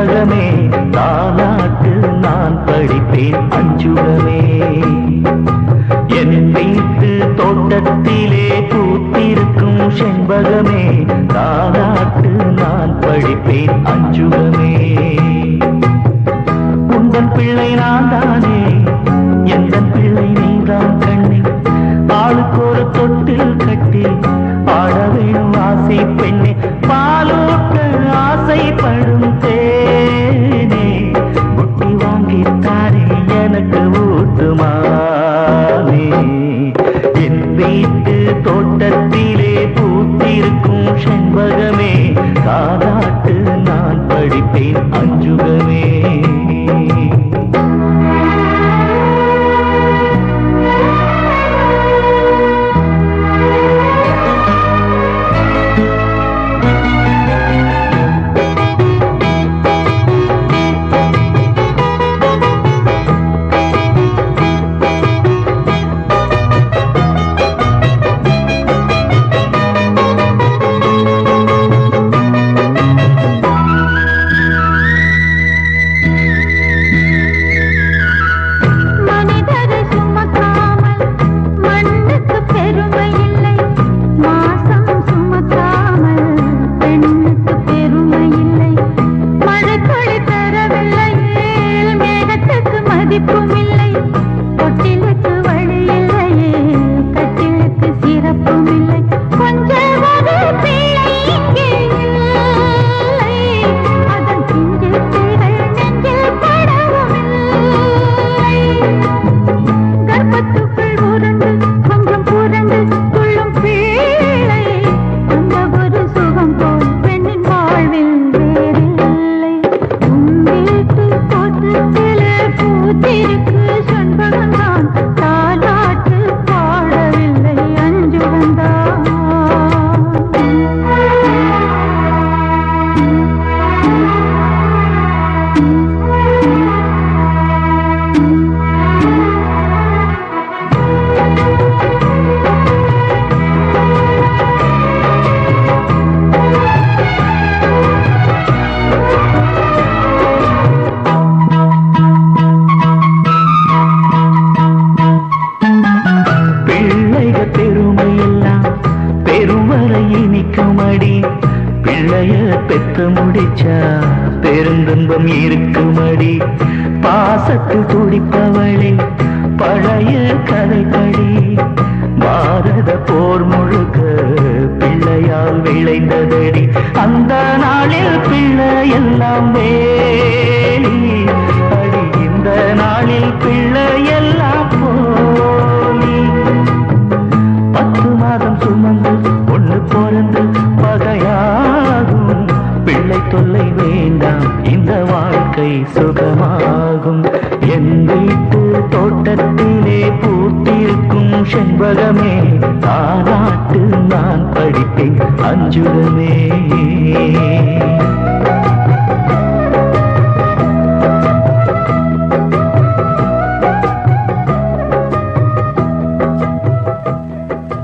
செண்பகமே தாலாட்டு நான் படிப்பேன் அஞ்சுகமே. என் வீட்டு தோட்டத்திலே பூத்திருக்கும் செண்பகமே தாலாட்டு நான் படிப்பேன் அஞ்சுகமே. உந்தன் பிள்ளை நான் தானே, எந்தன் பிள்ளை நீதான் கண்ணே. ஆளுக்கு ஒரு தொட்டில் கட்டி ஆட வேணும் ஆசை பெண்ணே. பாலூட்ட ஆசைப்படும் தேனே, குட்டி வாங்கித்தாரே எனக்கு ஊட்டுமானே. என் வீட்டு தோட்டத்திலே பூத்திருக்கும் செண்பகமே தாலாட்டு நான் படிப்பேன் அஞ்சுகமே. பிள்ளைய பெத்து முடிச்சா பெருந்துன்பம் இருக்குமடி. பாசத்தில் துடிப்பவளே பழைய கதைப்படி. பாரத போர் முழுக்க பிள்ளையால் விளைந்ததடி. அந்த நாளில் பிள்ளை எல்லாம் வேலி அடி. இந்த நாளில் பிள்ளை எல்லாம் போலி. 10 மாதம் சுமந்து ஒண்ணு பிறந்து பகையாகும். பிள்ளை தொல்லை வேண்டாம், இந்த வாழ்க்கை சுகமாகும். என் வீட்டு தோட்டத்திலே பூத்திருக்கும் செண்பகமே தாலாட்டு நான் படிப்பேன் அஞ்சுகமே.